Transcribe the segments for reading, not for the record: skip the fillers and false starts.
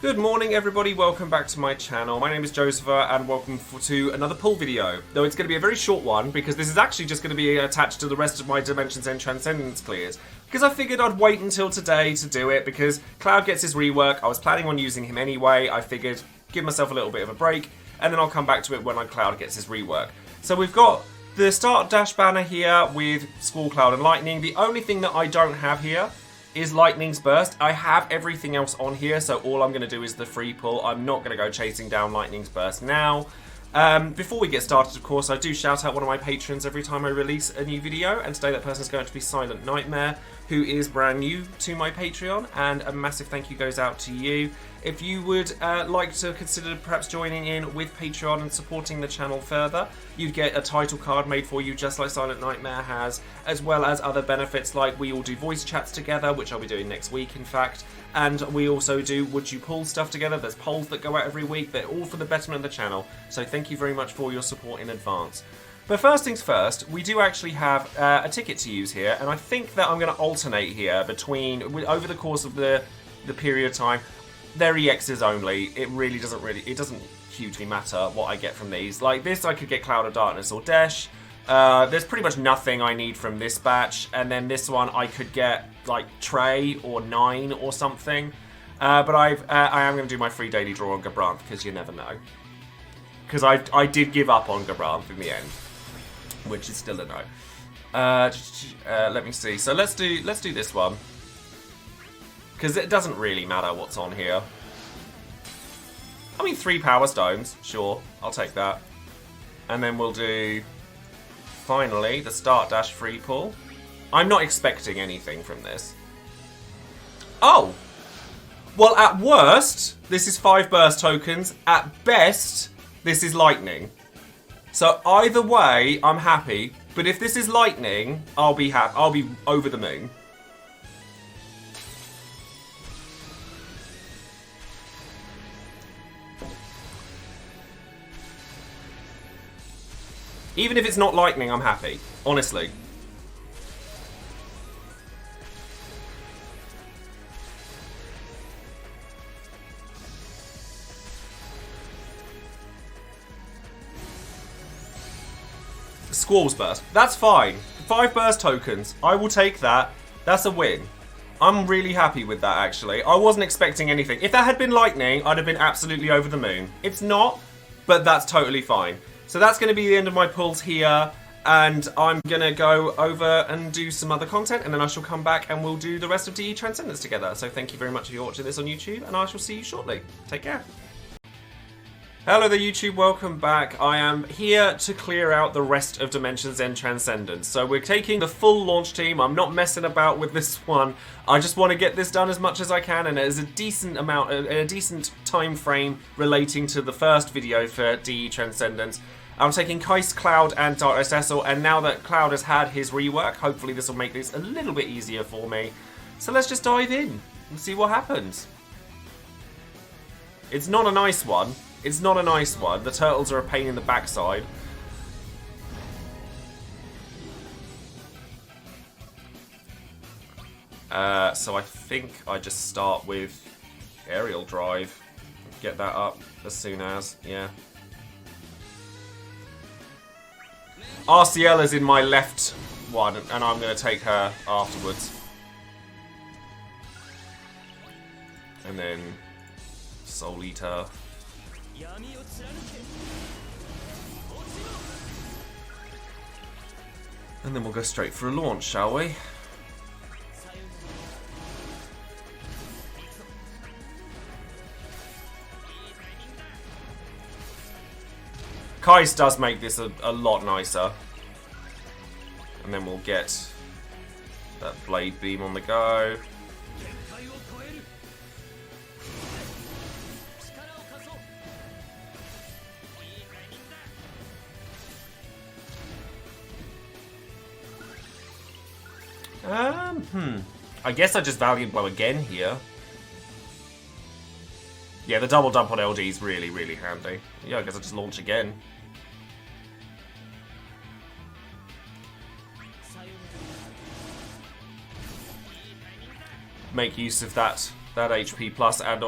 Good morning everybody, welcome back to my channel. My name is Joesephyr and welcome to another pull video. Though it's going to be a very short one because this is actually just going to be attached to the rest of my Dimensions and Transcendence clears. Because I figured I'd wait until today to do it because Cloud gets his rework. I was planning on using him anyway. I figured give myself a little bit of a break and then I'll come back to it when Cloud gets his rework. So we've got the start dash banner here with Squall, Cloud and Lightning. The only thing that I don't have here is Lightning's Burst. I have everything else on here, so all I'm going to do is the free pull. I'm not going to go chasing down Lightning's Burst now. Before we get started, of course, I do shout out one of my patrons every time I release a new video, and today that person is going to be Silent Nightmare, who is brand new to my Patreon, and a massive thank you goes out to you. If you would like to consider perhaps joining in with Patreon and supporting the channel further, you'd get a title card made for you just like Silent Nightmare has, as well as other benefits like we all do voice chats together, which I'll be doing next week in fact, and we also do Would You Pull stuff together. There's polls that go out every week. They're all for the betterment of the channel, so thank you very much for your support in advance. But first things first, we do actually have a ticket to use here, and I think that I'm going to alternate here between, over the course of the period of time. They're EXs only. It doesn't hugely matter what I get from these. Like this, I could get Cloud of Darkness or Desh. There's pretty much nothing I need from this batch, and then this one I could get like Trey or 9 or something. But I am going to do my free daily draw on Gabranth because you never know. Because I did give up on Gabranth in the end, which is still a no. Let me see. So let's do this one. Because it doesn't really matter what's on here. I mean, 3 Power Stones. Sure, I'll take that. And then we'll do, finally, the Start Dash free pull. I'm not expecting anything from this. Oh! Well, at worst, this is 5 burst tokens. At best, this is lightning. So either way, I'm happy. But if this is lightning, I'll be happy. I'll be over the moon. Even if it's not lightning, I'm happy. Honestly. Squall's Burst. That's fine. 5 burst tokens. I will take that. That's a win. I'm really happy with that, actually. I wasn't expecting anything. If that had been lightning, I'd have been absolutely over the moon. It's not, but that's totally fine. So that's going to be the end of my pulls here, and I'm going to go over and do some other content, and then I shall come back and we'll do the rest of DE Transcendence together. So thank you very much for watching this on YouTube, and I shall see you shortly. Take care. Hello there YouTube, welcome back. I am here to clear out the rest of Dimensions and Transcendence. So we're taking the full launch team. I'm not messing about with this one. I just want to get this done as much as I can, and there's a decent amount, a decent time frame relating to the first video for DE Transcendence. I'm taking Kais, Cloud and Darkness Cecil, and now that Cloud has had his rework, hopefully this will make this a little bit easier for me. So let's just dive in and see what happens. It's not a nice one. It's not a nice one. The turtles are a pain in the backside. So I think I just start with Aerial Drive. Get that up as soon as, yeah. RCL is in my left one, and I'm going to take her afterwards. And then Soul Eater. And then we'll go straight for a launch, shall we? Kais does make this a lot nicer. And then we'll get that Blade Beam on the go. I guess I just Valiant Blow again here. Yeah, the double dump on LD is really, really handy. Yeah, I guess I just launch again. Make use of that that HP plus, and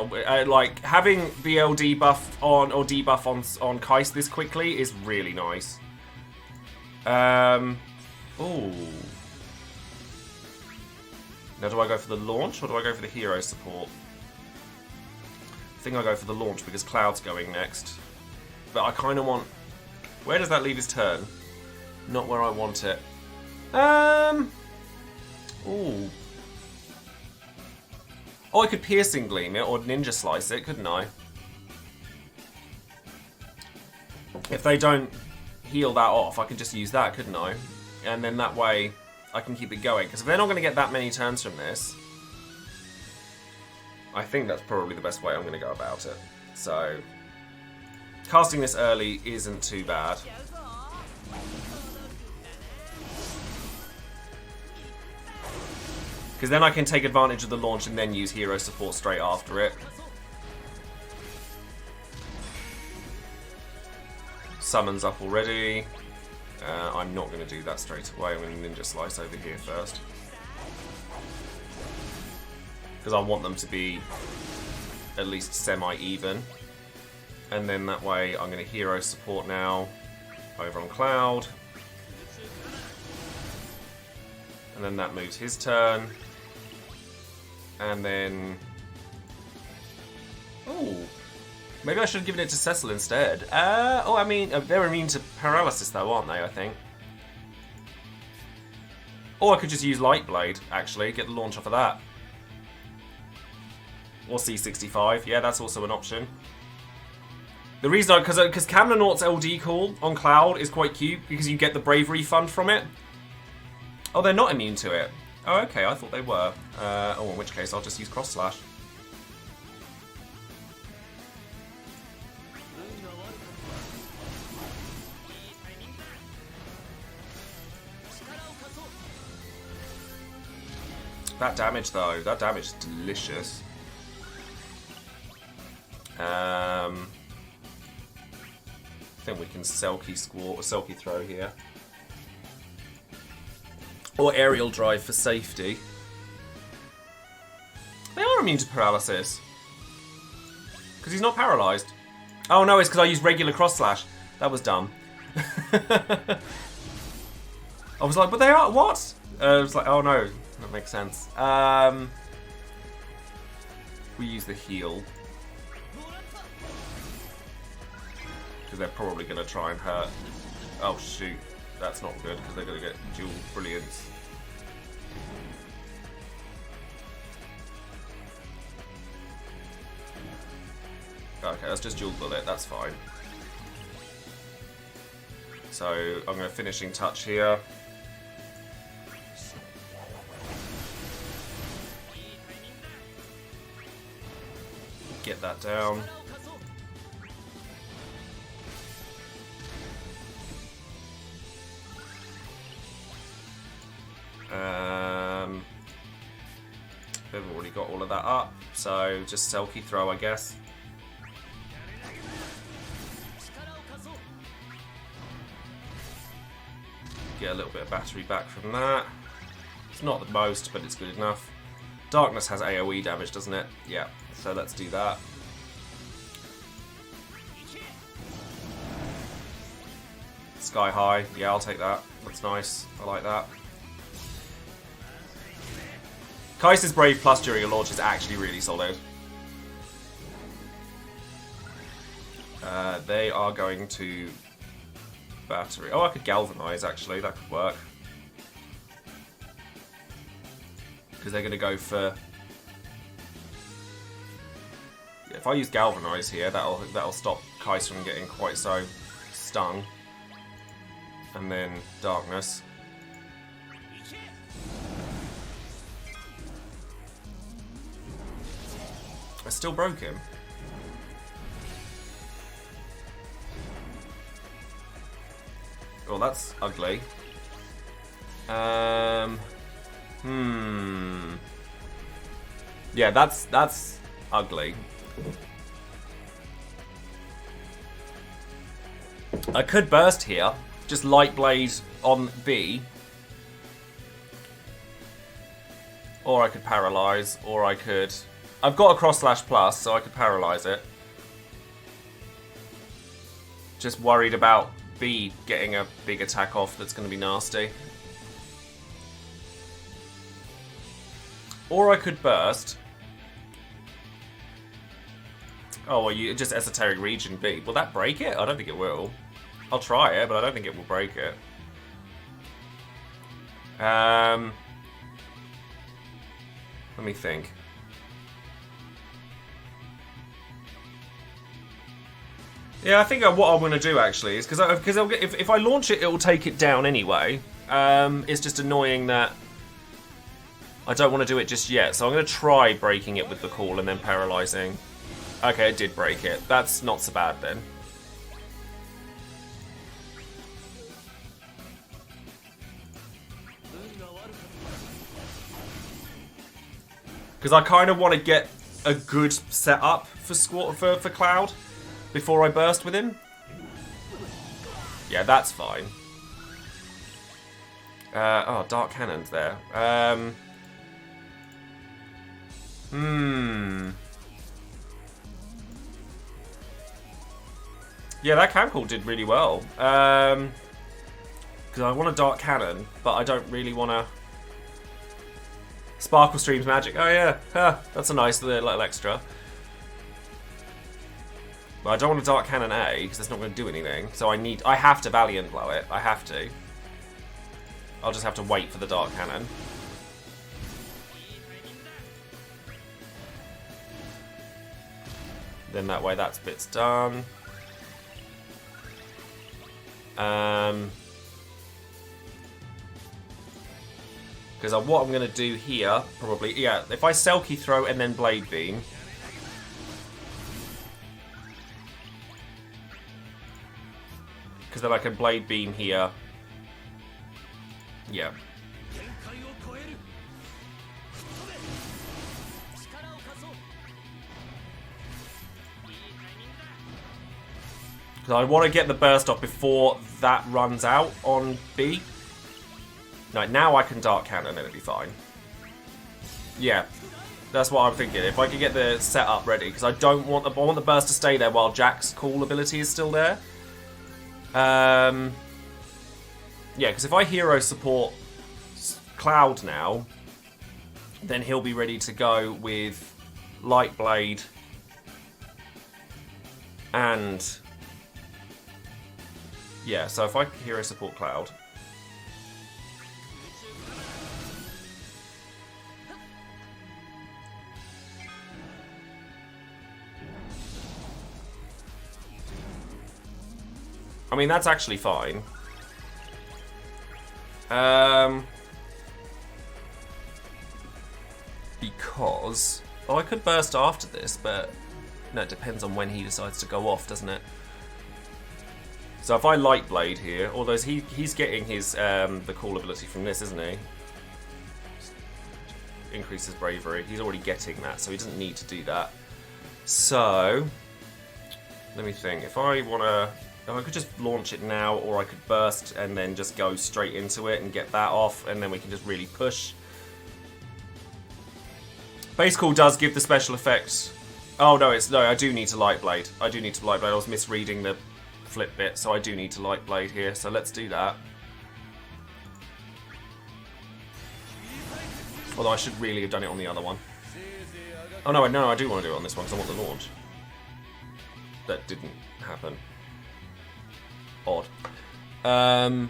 like having BL debuff on or debuff on Kais this quickly is really nice. Ooh. Now, do I go for the launch or do I go for the hero support? I think I go for the launch because Cloud's going next. But I kind of want... Where does that leave his turn? Not where I want it. Ooh. Oh, I could Piercing Gleam it or Ninja Slice it, couldn't I? If they don't heal that off, I could just use that, couldn't I? And then that way I can keep it going. Because if they're not going to get that many turns from this, I think that's probably the best way I'm going to go about it. So, casting this early isn't too bad. Because then I can take advantage of the launch and then use hero support straight after it. Summons up already. I'm not going to do that straight away. I'm going to Ninja Slice over here first. Because I want them to be at least semi-even. And then that way I'm going to hero support now over on Cloud. And then that moves his turn. And then... Ooh. Maybe I should have given it to Cecil instead. Oh, I mean, they're immune to paralysis though, aren't they, I think? Or I could just use Light Blade, actually. Get the launch off of that. Or C65. Yeah, that's also an option. The reason because Camnonaut's LD call on Cloud is quite cute because you get the Bravery Fund from it. Oh, they're not immune to it. Oh, okay, I thought they were. Oh, in which case I'll just use Cross Slash. That damage though, that damage is delicious. I think we can Selkie throw here. Or Aerial Drive for safety. They are immune to paralysis. Because he's not paralysed. Oh no, it's because I used regular Cross Slash. That was dumb. I was like, but they are, what? I was like, oh no, that makes sense. We use the heal. Because they're probably going to try and hurt. Oh shoot, that's not good because they're going to get dual brilliance. Okay, let's just dual bullet, that's fine. So I'm going to finishing touch here. Get that down. We've already got all of that up, so just Selkie throw, I guess. Get a little bit of battery back from that. It's not the most, but it's good enough. Darkness has AoE damage, doesn't it? Yeah, so let's do that. Sky High, yeah, I'll take that. That's nice, I like that. Kaiser's Brave Plus during a launch is actually really solid. They are going to battery. Oh, I could Galvanize actually, that could work. Because they're going to go for... Yeah, if I use Galvanize here, that'll stop Kaiser from getting quite so stung. And then Darkness. I still broke him. Oh, that's ugly. Yeah, that's ugly. I could burst here. Just Light Blade on B. Or I could paralyze, or I could I've got a cross slash plus, so I could paralyze it. Just worried about B getting a big attack off that's going to be nasty. Or I could burst. Oh, well, you just esoteric region B. Will that break it? I don't think it will. I'll try it, but I don't think it will break it. Let me think. Yeah, I think what I'm going to do actually is because if I launch it, it will take it down anyway. It's just annoying that I don't want to do it just yet, so I'm going to try breaking it with the call and then paralyzing. Okay, it did break it. That's not so bad then. Because I kind of want to get a good setup for Cloud before I burst with him. Yeah, that's fine. Oh, Dark Cannon's there. Yeah, that can call did really well. Because I want a Dark Cannon, but I don't really want to... Sparkle Stream's magic. Oh yeah, that's a nice little extra. But I don't want a Dark Cannon A, because that's not going to do anything. So I have to Valiant Blow it. I have to. I'll just have to wait for the Dark Cannon. Then that way that bit's done. Because what I'm going to do here, probably, yeah, if I Selkie Throw and then Blade Beam. Because then I can Blade Beam here. Yeah. Because I want to get the burst off before that runs out on B. Right, now I can Dark Cannon and it'll be fine. Yeah, that's what I'm thinking. If I could get the setup ready, because I want the burst to stay there while Jack's cool ability is still there. Yeah, because if I hero support Cloud now, then he'll be ready to go with Light Blade and yeah. So if I hero support Cloud. I mean, that's actually fine. Because... Oh, I could burst after this, but... No, it depends on when he decides to go off, doesn't it? So if I Light Blade here, although he's getting his the cool ability from this, isn't he? Increases bravery. He's already getting that, so he doesn't need to do that. So... Let me think. If I want to... I could just launch it now, or I could burst and then just go straight into it and get that off, and then we can just really push. Base Call does give the special effect. Oh no, I do need to Light Blade. I do need to Light Blade. I was misreading the flip bit, so I do need to Light Blade here. So let's do that. Although I should really have done it on the other one. Oh no, I do want to do it on this one because I want the launch. That didn't happen. Odd. I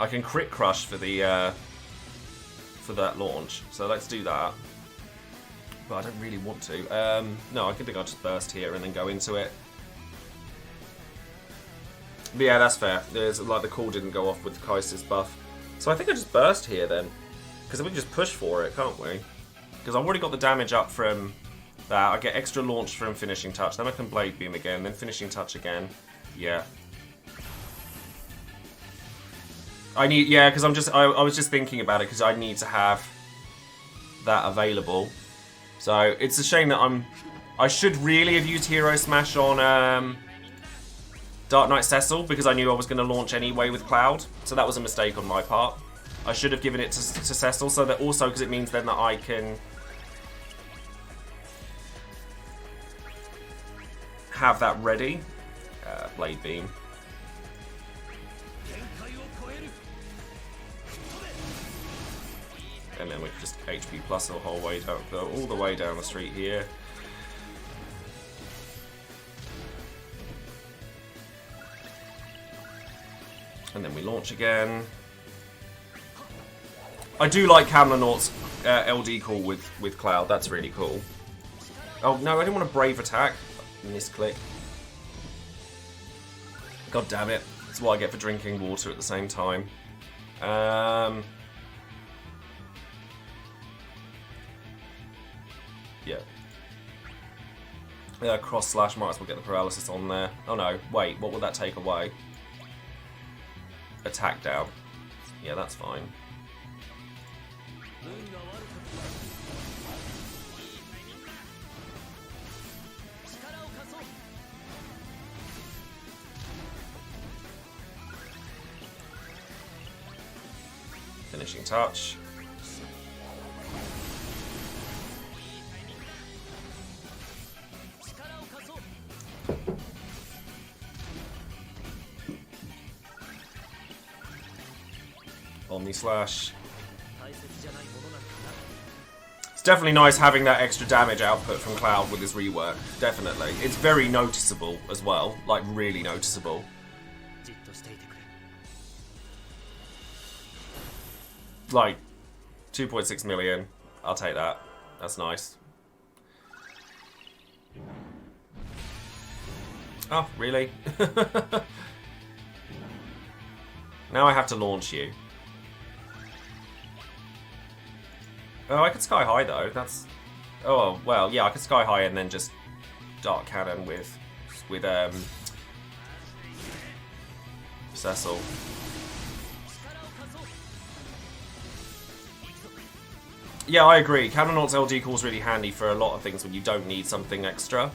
can crit crush for the for that launch, so let's do that. But I don't really want to. No, I think I'll just burst here and then go into it. But yeah, that's fair. There's like the call didn't go off with Kaiser's buff, so I think I just burst here then, because we can just push for it, can't we? Because I've already got the damage up from that. I get extra launch from finishing touch. Then I can Blade Beam again. Then finishing touch again. Yeah. Because I was just thinking about it because I need to have that available. So it's a shame that I should really have used Hero Smash on Dark Knight Cecil because I knew I was going to launch anyway with Cloud. So that was a mistake on my part. I should have given it to Cecil so that also because it means then that I can have that ready. Blade Beam. And then we can just HP plus the whole way down, go all the way down the street here. And then we launch again. I do like Camlernaut's LD call with Cloud. That's really cool. Oh no, I didn't want a brave attack. Misclick. God damn it. That's what I get for drinking water at the same time. Yeah. Cross slash, might as well get the paralysis on there. Oh no, wait, what will that take away? Attack down. Yeah, that's fine. Finishing touch. Omni slash. It's definitely nice having that extra damage output from Cloud with his rework. Definitely. It's very noticeable as well. Like, really noticeable. Like, 2.6 million. I'll take that. That's nice. Oh, really? Now I have to launch you. Oh, I could Sky High though. That's... Oh, well, yeah, I could Sky High and then just Dark Cannon with Cecil. Yeah, I agree. Camlernaut's LD call is really handy for a lot of things when you don't need something extra.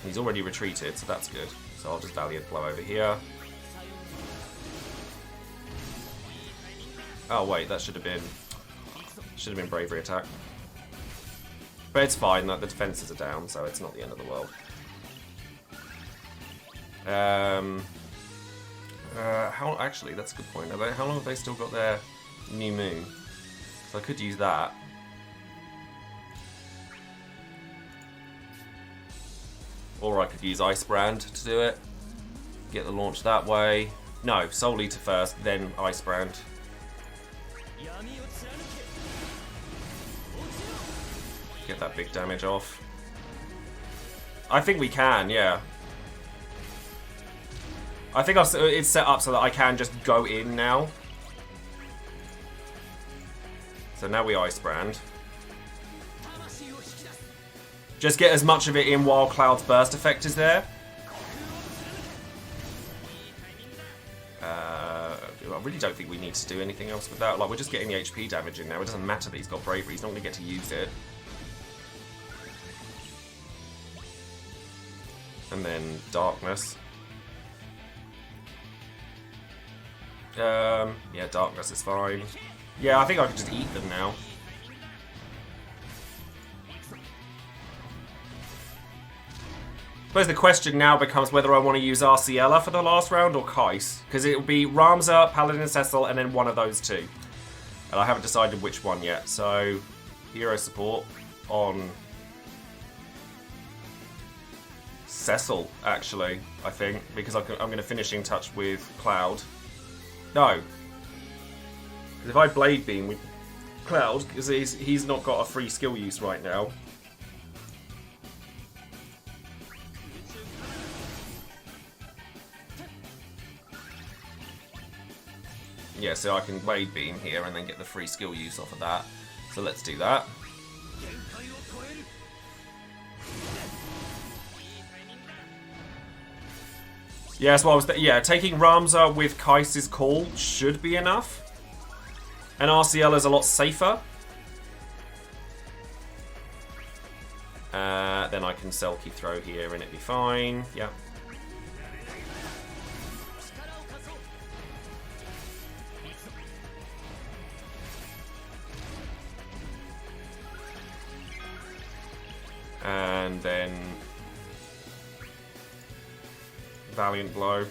He's already retreated, so that's good. So I'll just Valiant Blow over here. Oh wait, that should have been Bravery Attack. But it's fine, that the defenses are down, so it's not the end of the world. Actually, that's a good point. How long have they still got their New Moon? So I could use that. Or I could use Ice Brand to do it. Get the launch that way. No, Soul Eater first, then Ice Brand. Get that big damage off. I think we can, yeah. I think it's set up so that I can just go in now. So now we Ice Brand. Just get as much of it in while Cloud's burst effect is there. I really don't think we need to do anything else with that. Like, we're just getting the HP damage in now. It doesn't matter that he's got Bravery. He's not going to get to use it. And then Darkness. Yeah, Darkness is fine. Yeah, I think I can just eat them now. I suppose the question now becomes whether I want to use Arciella for the last round or Kais. Because it will be Ramza, Paladin Cecil, and then one of those two. And I haven't decided which one yet. So, hero support on Cecil, actually, I think. Because I'm going to finishing touch with Cloud. No. Because if I Blade Beam with Cloud, because he's not got a free skill use right now. Yeah, so I can Blade Beam here and then get the free skill use off of that. So let's do that. Yeah, so I was taking Ramza with Kais's call should be enough. And RCL is a lot safer. Then I can Selkie throw here and it'd be fine. Yeah. And then Valiant Blow.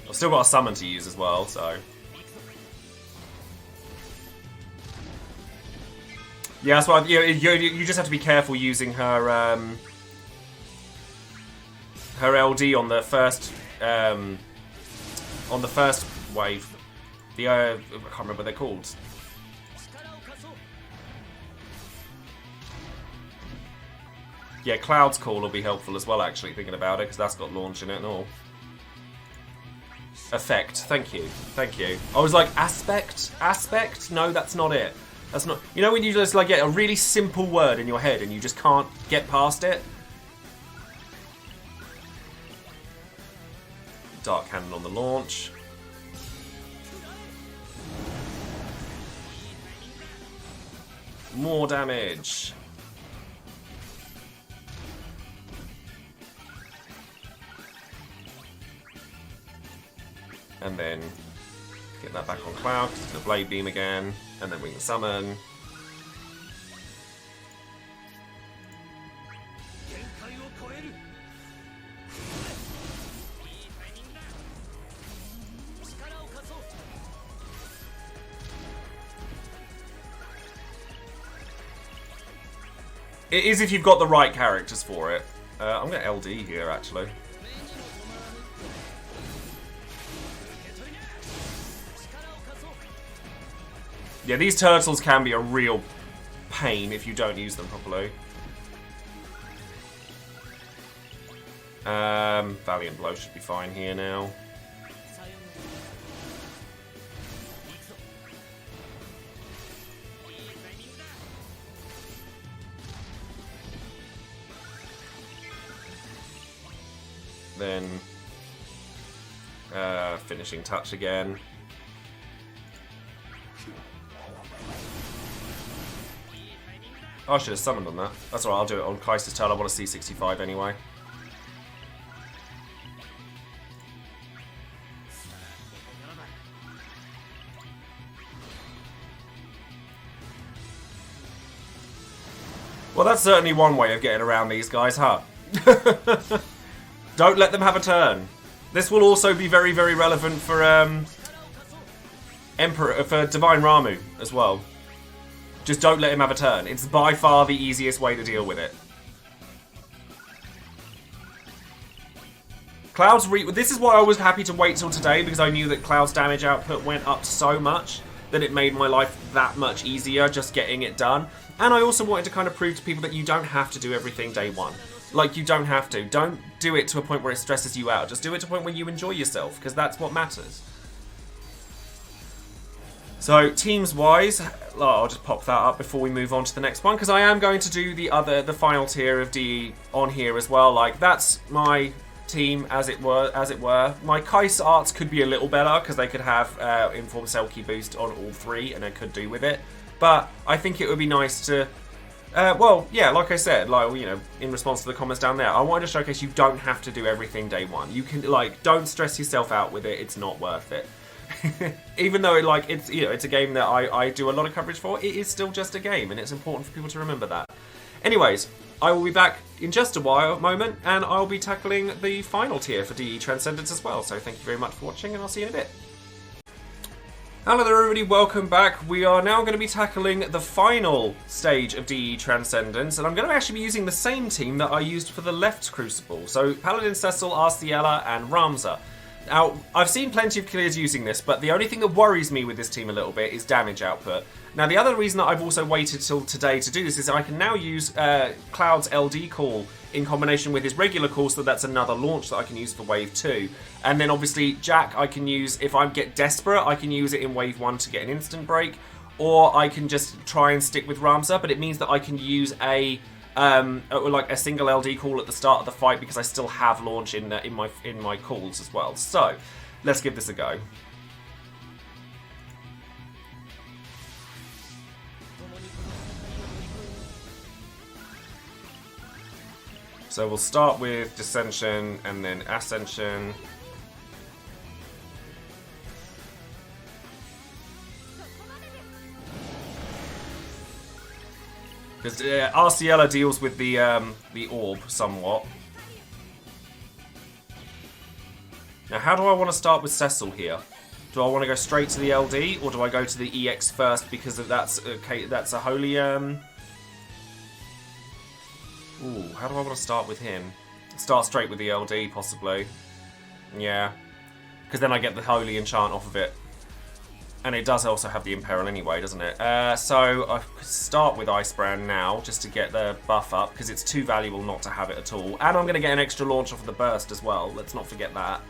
I've still got a summon to use as well, so... Yeah, that's why you just have to be careful using her her LD on the first wave. The I can't remember what they're called. Yeah, Cloud's Call will be helpful as well, actually, thinking about it, because that's got launch in it and all. Effect, thank you, thank you. I was like, aspect? Aspect? No, that's not it. That's not... You know when you just like get a really simple word in your head and you just can't get past it? Dark Cannon on the launch. More damage. And then get that back on Cloud, because it's going to Blade Beam again. And then we can summon. It is if you've got the right characters for it. I'm going to LD here, actually. Yeah, these turtles can be a real pain if you don't use them properly. Valiant Blow should be fine here now. Then finishing touch again. Oh, I should have summoned on that. That's alright, I'll do it on Kaiser's turn. I want to C65 anyway. Well, that's certainly one way of getting around these guys, huh? Don't let them have a turn. This will also be very, very relevant for for Divine Ramu as well. Just don't let him have a turn. It's by far the easiest way to deal with it. Cloud's this is why I was happy to wait till today, because I knew that Cloud's damage output went up so much that it made my life that much easier just getting it done. And I also wanted to kind of prove to people that you don't have to do everything day one. Like, you don't have to. Don't do it to a point where it stresses you out. Just do it to a point where you enjoy yourself, because that's what matters. So, teams-wise, I'll just pop that up before we move on to the next one, because I am going to do the final tier of DE on here as well. Like, that's my team, as it were. My Kai's arts could be a little better, because they could have Inform Selkie boost on all three, and they could do with it. But I think it would be nice to... well, yeah, like I said, like, you know, in response to the comments down there, I wanted to showcase you don't have to do everything day one. You can, like, don't stress yourself out with it. It's not worth it. Even though, like, it's, you know, it's a game that I do a lot of coverage for, it is still just a game, and it's important for people to remember that. Anyways, I will be back in just a moment, and I'll be tackling the final tier for DE Transcendence as well. So thank you very much for watching, and I'll see you in a bit. Hello there everybody, welcome back. We are now going to be tackling the final stage of DE Transcendence, and I'm going to actually be using the same team that I used for the left Crucible. So Paladin Cecil, Arciela, and Ramza. Now, I've seen plenty of clears using this, but the only thing that worries me with this team a little bit is damage output. Now, the other reason that I've also waited till today to do this is I can now use Cloud's LD call in combination with his regular call, so that's another launch that I can use for Wave 2. And then, obviously, Jack I can use, if I get desperate, I can use it in Wave 1 to get an instant break, or I can just try and stick with Ramza, but it means that I can use a single LD call at the start of the fight, because I still have launch in my calls as well. So let's give this a go. So we'll start with Dissension and then Ascension. Because Arciella deals with the orb somewhat. Now, how do I want to start with Cecil here? Do I want to go straight to the LD, or do I go to the EX first because that's okay? That's a holy. Ooh, how do I want to start with him? Start straight with the LD, possibly. Yeah, because then I get the holy enchant off of it, and it does also have the imperil anyway, doesn't it? So I could start with Icebrand now, just to get the buff up, because it's too valuable not to have it at all. And I'm going to get an extra launch off of the burst as well. Let's not forget that.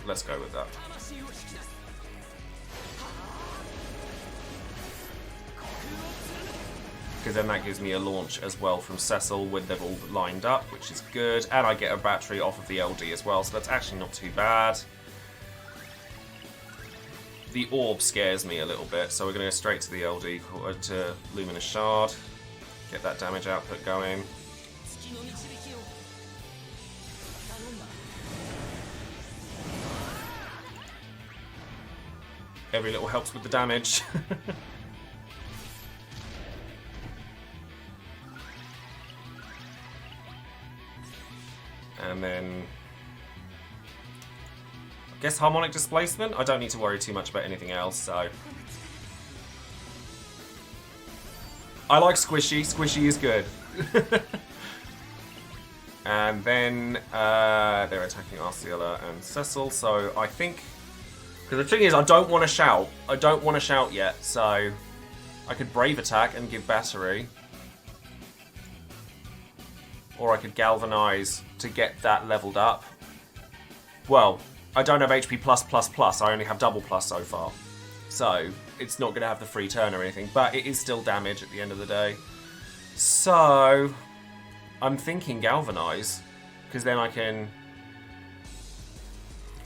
Let's go with that. Because then that gives me a launch as well from Cecil when they're all lined up, which is good. And I get a battery off of the LD as well, so that's actually not too bad. The orb scares me a little bit, so we're going to go straight to the LD, to Luminous Shard. Get that damage output going. Every little helps with the damage. And then I guess harmonic displacement. I don't need to worry too much about anything else, so I like Squishy. Squishy is good. And then they're attacking Arciella and Cecil, so I think, because the thing is, I don't want to shout. I don't want to shout yet, so I could Brave Attack and give battery. Or I could Galvanize to get that leveled up. Well, I don't have HP plus plus plus, I only have double plus so far. So, it's not going to have the free turn or anything, but it is still damage at the end of the day. So, I'm thinking Galvanize, because then I can...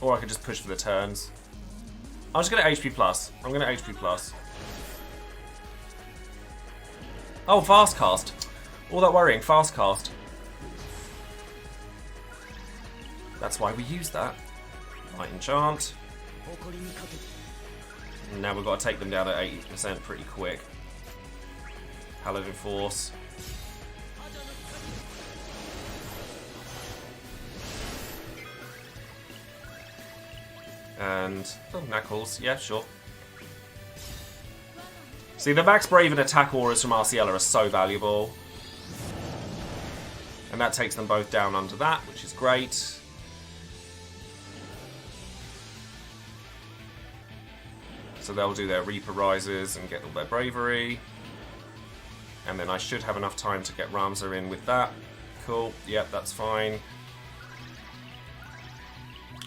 Or I could just push for the turns. I'm just going to HP plus. I'm going to HP plus. Oh, Fast Cast. All that worrying, Fast Cast. That's why we use that. Light Enchant. And now we've got to take them down at 80% pretty quick. Paladin Force. And... oh, Knuckles. Yeah, sure. See, the Max Brave and Attack Auras from Arciella are so valuable. And that takes them both down under that, which is great. So they'll do their Reaper Rises and get all their Bravery. And then I should have enough time to get Ramza in with that. Cool, yep, that's fine.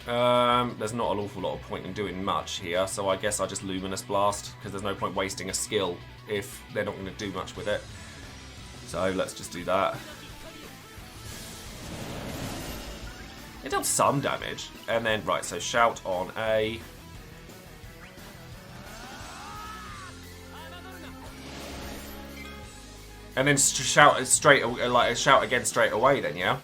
There's not an awful lot of point in doing much here, so I guess I'll just Luminous Blast, because there's no point wasting a skill if they're not going to do much with it. So let's just do that. It does some damage. And then, right, so Shout on A. And then shout straight, like shout again straight away. Then, yeah.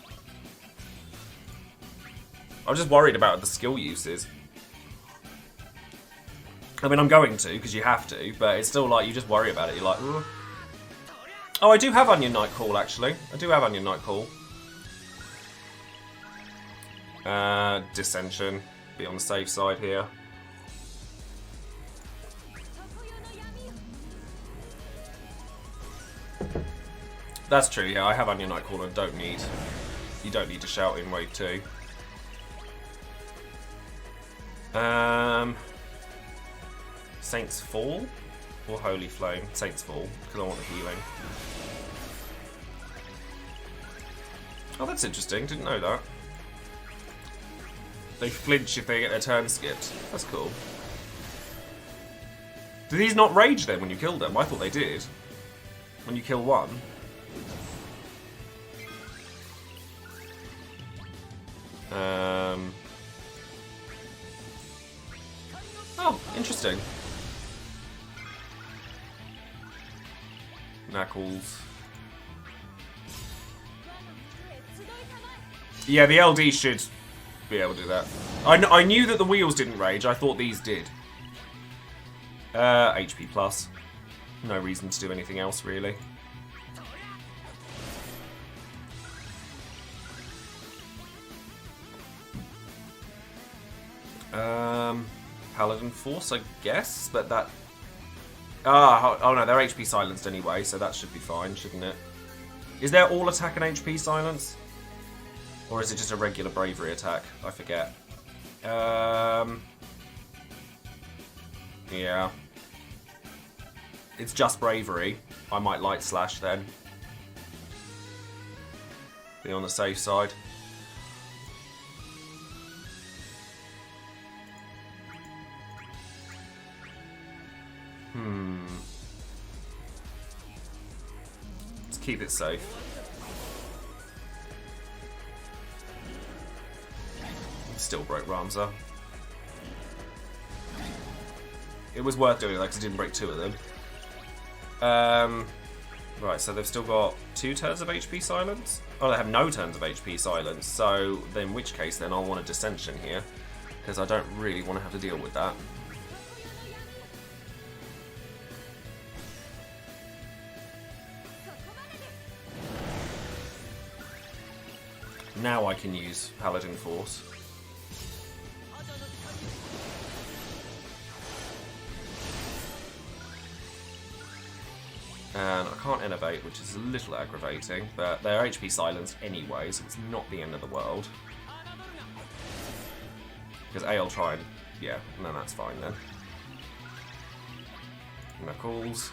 I'm just worried about the skill uses. I mean, I'm going to because you have to, but it's still like you just worry about it. You're like, ugh. Oh, I do have Onion Knight Call actually. I do have Onion Knight Call. Dissension. Be on the safe side here. That's true, yeah, I have Onion Knight Call and you don't need to shout in wave 2. Saints Fall or Holy Flame? Saints Fall, because I want the healing. Oh, that's interesting, didn't know that. They flinch if they get their turn skipped. That's cool. Do these not rage then when you kill them? I thought they did. When you kill one. Oh, interesting. Knuckles. Yeah, the LD should be able to do that. I knew that the wheels didn't rage. I thought these did. HP plus. No reason to do anything else, really. Paladin Force, I guess, but that... oh no, they're HP silenced anyway, so that should be fine, shouldn't it? Is there all attack and HP silence? Or is it just a regular bravery attack? I forget. Yeah. It's just bravery. I might light slash then. Be on the safe side. Let's keep it safe. Still broke Ramza. It was worth doing it because it didn't break two of them. Right, so they've still got 2 turns of HP silence? Oh, they have no turns of HP silence, so in which case then I'll want a dissension here, because I don't really want to have to deal with that. Now I can use Paladin Force. And I can't innovate, which is a little aggravating, but they're HP silenced anyway, so it's not the end of the world. Because I'll try and... yeah, no, that's fine then. Knuckles.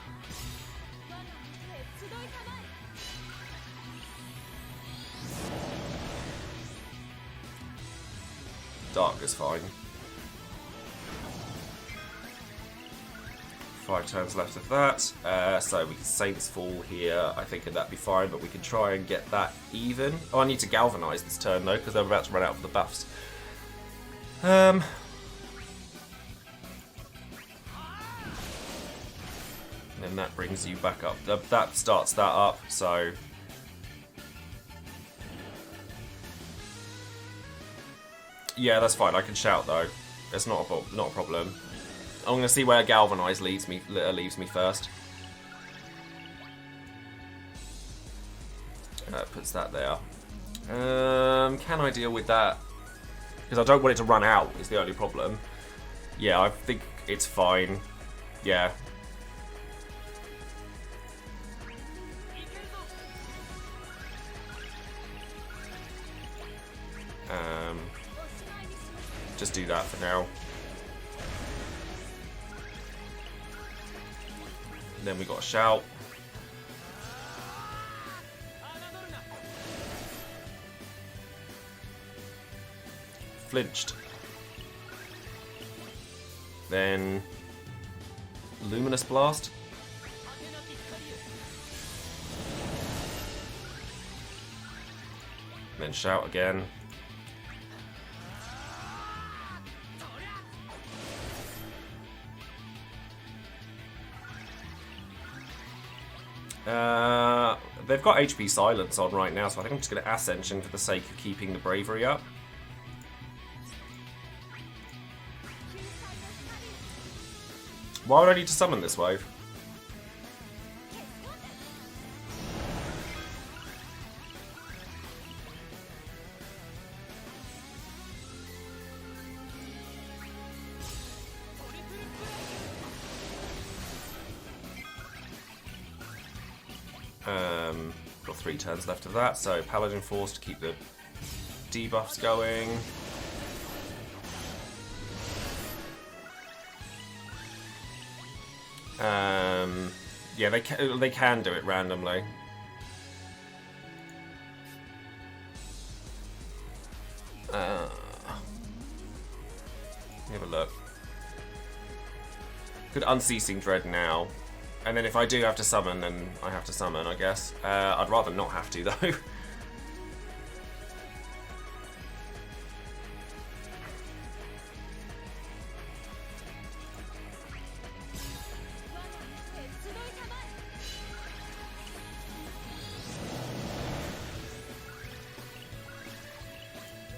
Dark is fine. 5 turns left of that, so we can Saints Fall here, I think, and that'd be fine, but we can try and get that even. Oh, I need to Galvanise this turn, though, because they're about to run out of the buffs. And then that brings you back up. That starts that up, so... yeah, that's fine, I can shout, though. It's not a problem. I'm going to see where Galvanise leaves me first. Puts that there. Can I deal with that? Because I don't want it to run out, is the only problem. Yeah, I think it's fine. Yeah. Just do that for now. Then we got a shout. Flinched. Then Luminous Blast. Then shout again. They've got HP silence on right now, so I think I'm just going to Ascension for the sake of keeping the bravery up. Why would I need to summon this wave? Got 3 turns left of that, so Paladin Force to keep the debuffs going. Yeah, they can do it randomly. Let me have a look. Could Unceasing Dread now. And then if I do have to summon, then I have to summon, I guess. I'd rather not have to, though.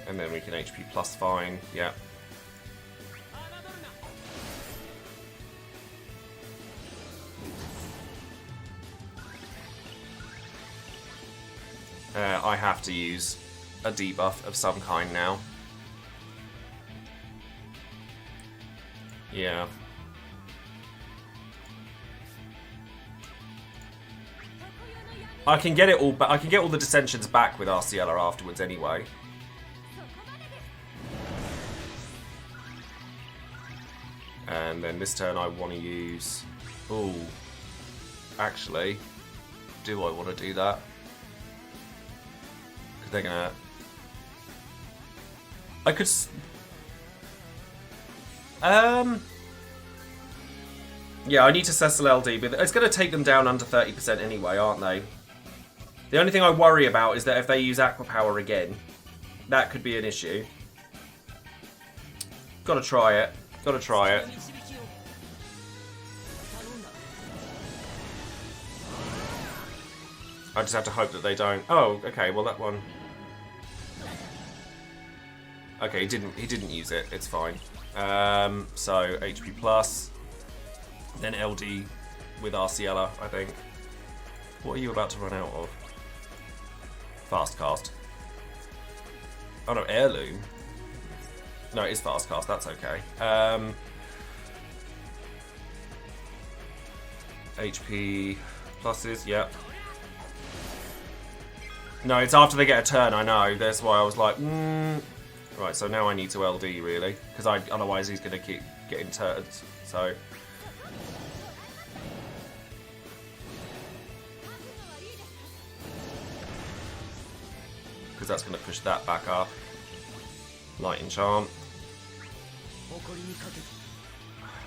And then we can HP plus fine, yeah. I have to use a debuff of some kind now. Yeah. I can get it all, but I can get all the dissensions back with Arciella afterwards anyway. And then this turn I want to use... Ooh. Actually, do I want to do that? Because they're gonna... I could... Yeah, I need to Cecil LD, but it's going to take them down under 30% anyway, aren't they? The only thing I worry about is that if they use Aqua Power again, that could be an issue. Gotta try it. Gotta try it. I just have to hope that they don't. Oh, okay. Well, that one. Okay, he didn't use it. It's fine. So HP plus, then LD with Arciella, I think. What are you about to run out of? Fast cast. Oh no, heirloom. No, it is fast cast. That's okay. HP pluses. Yep. No, it's after they get a turn. I know. That's why I was like, Right. So now I need to LD really, because otherwise he's going to keep getting turns. So. Because that's going to push that back up. Light Enchant.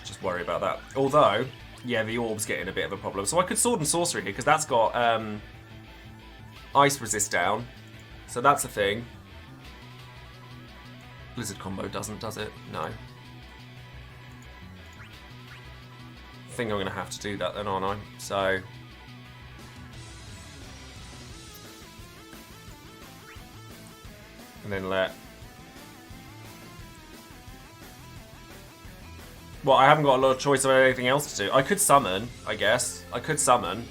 Just worry about that. Although, yeah, the orb's getting a bit of a problem. So I could Sword and Sorcery here, because that's got Ice Resist down. So that's a thing. Blizzard combo doesn't, does it? No. I think I'm going to have to do that then, aren't I? So... And then let... Well, I haven't got a lot of choice of anything else to do. I could summon, I guess. I could summon.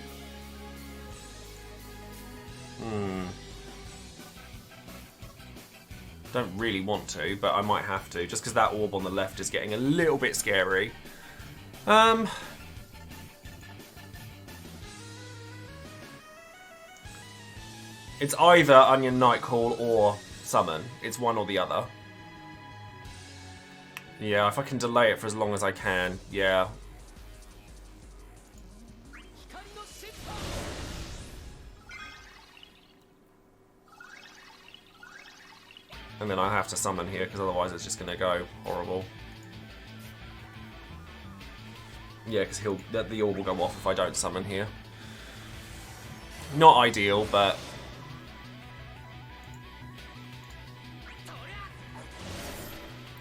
Don't really want to, but I might have to, just because that orb on the left is getting a little bit scary. It's either Onion Nightcall or summon. It's one or the other. Yeah, if I can delay it for as long as I can, yeah. And then I have to summon here, because otherwise it's just going to go horrible. Yeah, because the orb will go off if I don't summon here. Not ideal, but...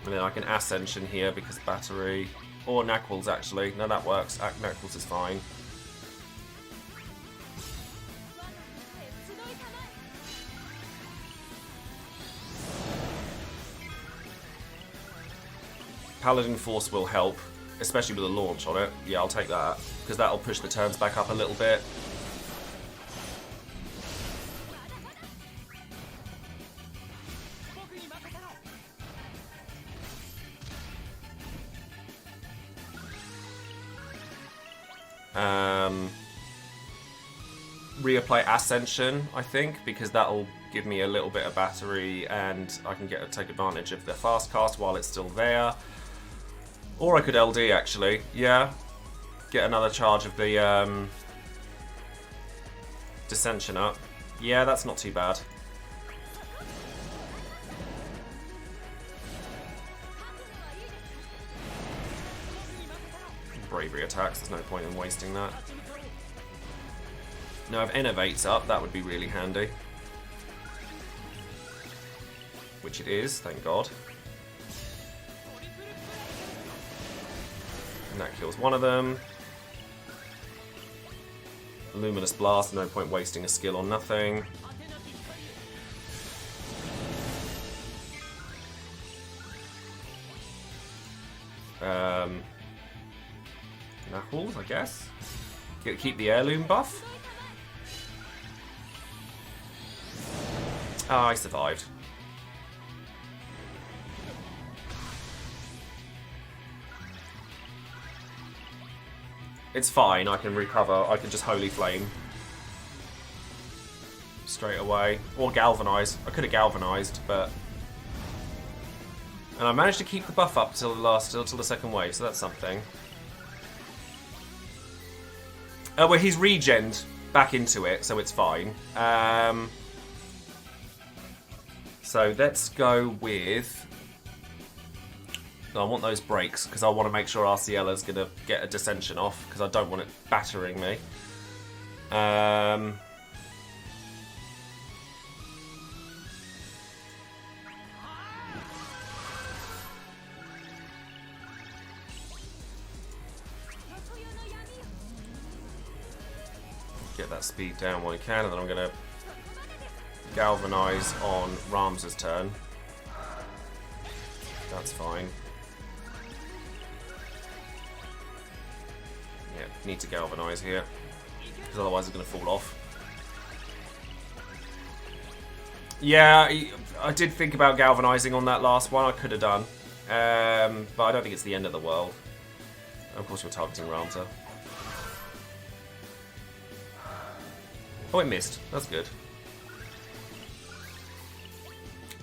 And then I can Ascension here because battery. Or Knackles actually. No, that works. Knackles is fine. Paladin Force will help, especially with a launch on it. Yeah, I'll take that, because that'll push the turns back up a little bit. Reapply Ascension, I think, because that'll give me a little bit of battery and I can take advantage of the fast cast while it's still there. Or I could LD actually, yeah. Get another charge of the Dissension up. Yeah, that's not too bad. Bravery attacks, there's no point in wasting that. Now if Innovate's up, that would be really handy. Which it is, thank God. And that kills one of them. Luminous Blast, no point wasting a skill on nothing. Knuckles, I guess. Keep the heirloom buff. Oh, I survived. It's fine, I can recover. I can just Holy Flame. Straight away. Or Galvanise. I could have Galvanised, but... And I managed to keep the buff up till the second wave, so that's something. Well, he's regened back into it, so it's fine. So let's go with... I want those breaks, because I want to make sure Arciella's going to get a Dissension off, because I don't want it battering me. Get that speed down while I can, and then I'm going to Galvanise on Ramza's turn. That's fine. Yeah, need to Galvanise here, because otherwise it's going to fall off. Yeah, I did think about Galvanising on that last one. I could have done. But I don't think it's the end of the world. Of course, we're targeting Ramza. Oh, it missed. That's good.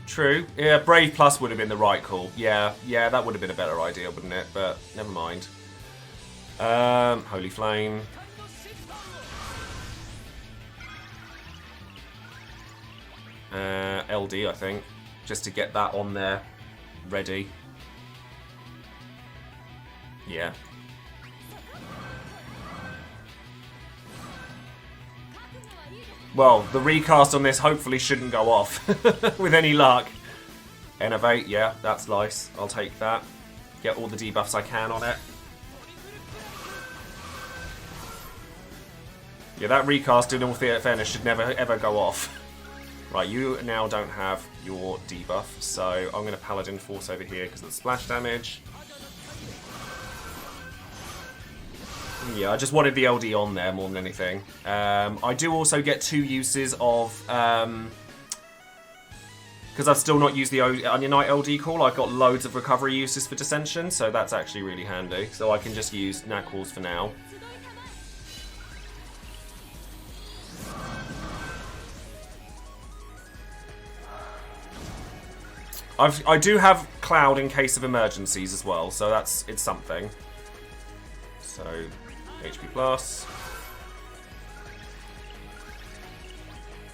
True. Yeah, Brave Plus would have been the right call. Yeah, that would have been a better idea, wouldn't it? But never mind. Holy Flame. LD, I think. Just to get that on there. Ready. Yeah. Well, the recast on this hopefully shouldn't go off with any luck. Innovate, yeah, that's nice. I'll take that. Get all the debuffs I can on it. Yeah, that recast, in all fairness, should never ever go off. Right, you now don't have your debuff, so I'm going to Paladin Force over here because of the splash damage. Yeah, I just wanted the LD on there more than anything. I do also get 2 uses of... because I've still not used the Onion Knight LD call, I've got loads of recovery uses for Dissension, so that's actually really handy. So I can just use Nat calls for now. I do have Cloud in case of emergencies as well, so it's something. So... HP plus.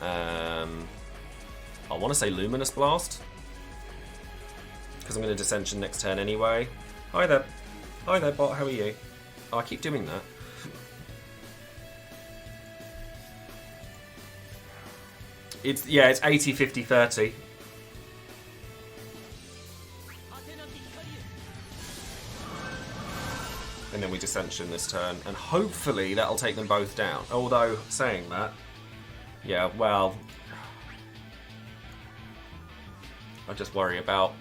I want to say Luminous Blast, because I'm going to Dissension next turn anyway. Hi there. Hi there, bot. How are you? Oh, I keep doing that. It's 80, 50, 30. And then we Dissension this turn, and hopefully that'll take them both down. Although, saying that, yeah, well, I just worry about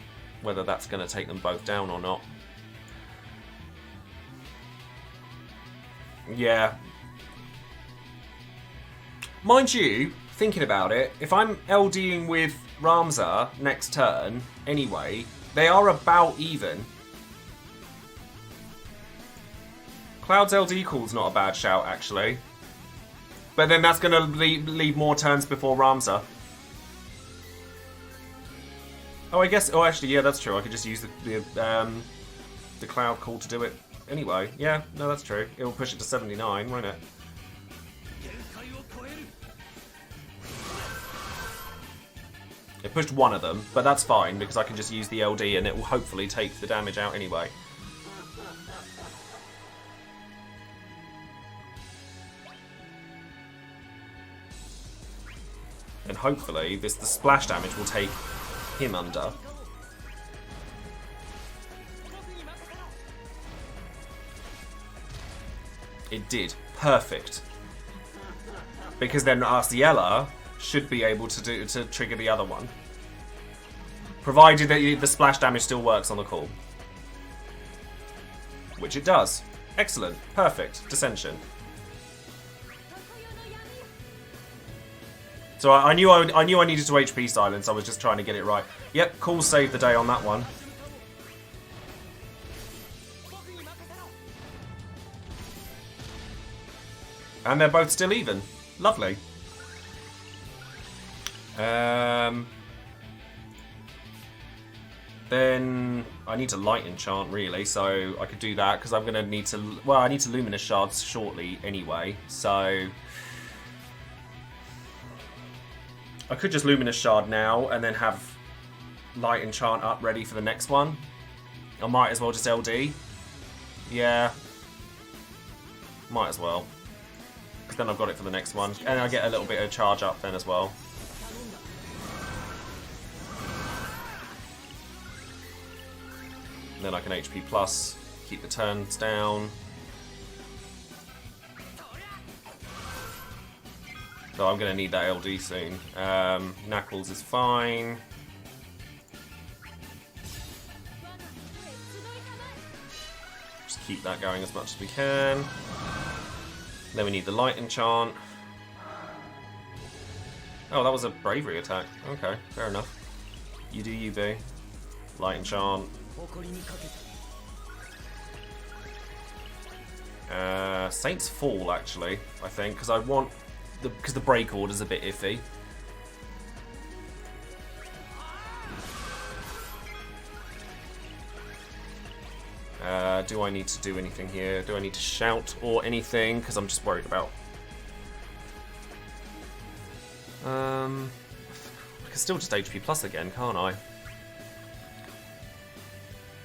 whether that's going to take them both down or not. Yeah. Mind you, thinking about it, if I'm LDing with Ramza next turn, anyway, they are about even. Cloud's LD call's not a bad shout, actually. But then that's going to leave more turns before Ramza. Oh, I guess... Oh, actually, yeah, that's true. I could just use the Cloud call to do it anyway. Yeah, no, that's true. It'll push it to 79, won't it? It pushed one of them, but that's fine, because I can just use the LD and it will hopefully take the damage out anyway. And hopefully the splash damage will take him under. It did. Perfect. Because then Arciella should be able to trigger the other one. Provided that the splash damage still works on the call. Which it does. Excellent. Perfect. Dissension. So I knew I needed to HP silence. I was just trying to get it right. Yep, cool. Saved the day on that one. And they're both still even. Lovely. Then I need to light enchant really, so I could do that because I'm going to need to. Well, I need to luminous shards shortly anyway, so I could just luminous shard now and then have light enchant up ready for the next one. I might as well just LD. Yeah, might as well, because then I've got it for the next one, and I get a little bit of charge up then as well. Then I can HP plus, keep the turns down. So I'm going to need that LD soon. Knuckles is fine. Just keep that going as much as we can. Then we need the light enchant. Oh, that was a bravery attack. Okay, fair enough. You do you, boo. Light enchant. Saints Fall, actually, I think, because I want because the break order's a bit iffy. Do I need to do anything here? Do I need to shout or anything? Because I'm just worried about. I can still just HP plus again, can't I?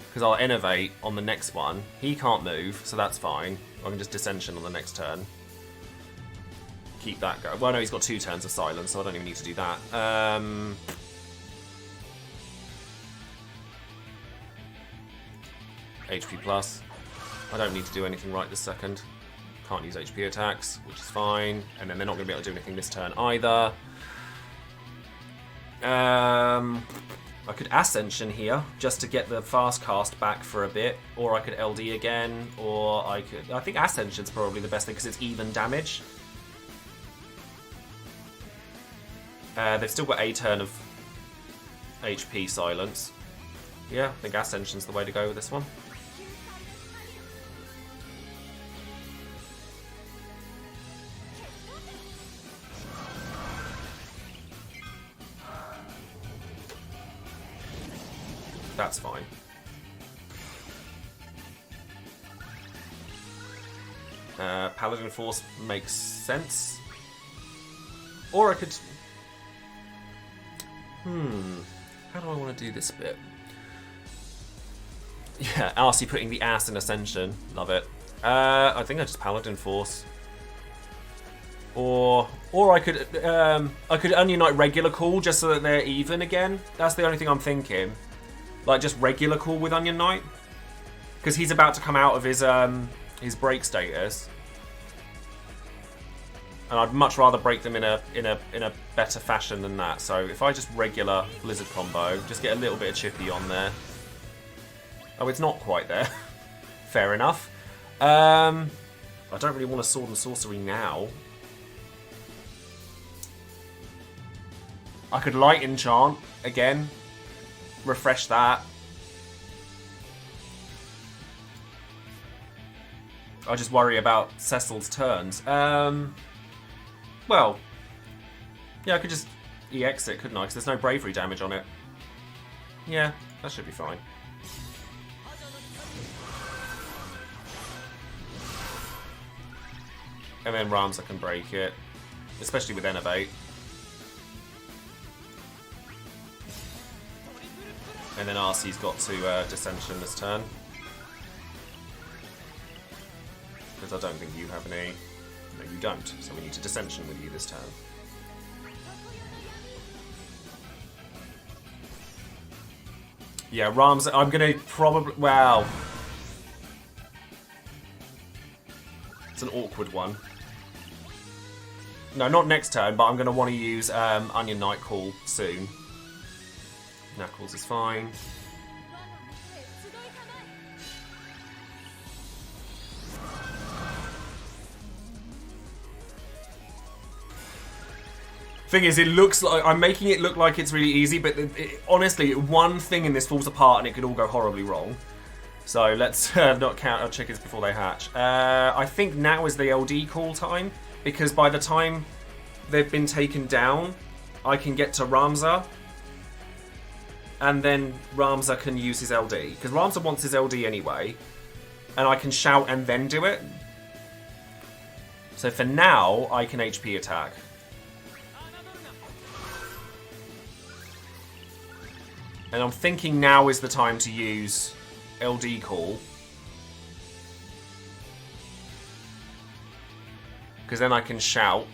Because I'll innovate on the next one. He can't move, so that's fine. I can just dissension on the next turn. Keep that going. Well, no, he's got 2 turns of silence, so I don't even need to do that. HP plus. I don't need to do anything right this second. Can't use HP attacks, which is fine. And then they're not going to be able to do anything this turn either. I could Ascension here, just to get the fast cast back for a bit, or I could LD again, or I think Ascension's probably the best thing, because it's even damage. They've still got a turn of HP silence. Yeah, I think Ascension's the way to go with this one. That's fine. Paladin Force makes sense. Or I could... How do I want to do this bit? Yeah, RC putting the ass in Ascension. Love it. I think I just Paladin Force. Or I could Ununite regular call just so that they're even again. That's the only thing I'm thinking. Like just regular call with Onion Knight, because he's about to come out of his break status, and I'd much rather break them in a better fashion than that. So if I just regular Blizzard combo, just get a little bit of chippy on there. Oh, it's not quite there. Fair enough. I don't really want a sword and sorcery now. I could light enchant again. Refresh that. I just worry about Cecil's turns. Well, yeah, I could just EX it, couldn't I? Because there's no bravery damage on it. Yeah, that should be fine. And then Ramsa can break it, especially with Innovate. And then RC's got to Dissension this turn. Because I don't think you have any... No, you don't. So we need to Dissension with you this turn. Yeah, Rams, I'm going to probably... Wow. It's an awkward one. No, not next turn, but I'm going to want to use Onion Knight Call soon. Knuckles is fine. Thing is, it looks like I'm making it look like it's really easy, but honestly, one thing in this falls apart and it could all go horribly wrong. So let's not count our chickens before they hatch. I think now is the LD call time, because by the time they've been taken down, I can get to Ramza, and then Ramza can use his LD, because Ramza wants his LD anyway, and I can shout and then do it. So for now, I can HP attack. And I'm thinking now is the time to use LD call. Because then I can shout.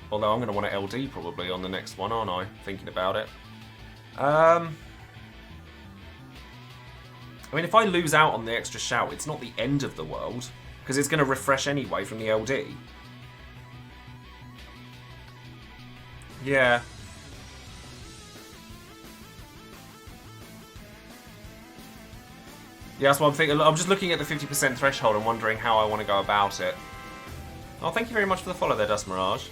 Although I'm going to want an LD probably on the next one, aren't I? Thinking about it. I mean, if I lose out on the extra shout, it's not the end of the world. Because it's going to refresh anyway from the LD. Yeah. Yeah, that's what I'm thinking. I'm just looking at the 50% threshold and wondering how I want to go about it. Oh, thank you very much for the follow there, Dust Mirage.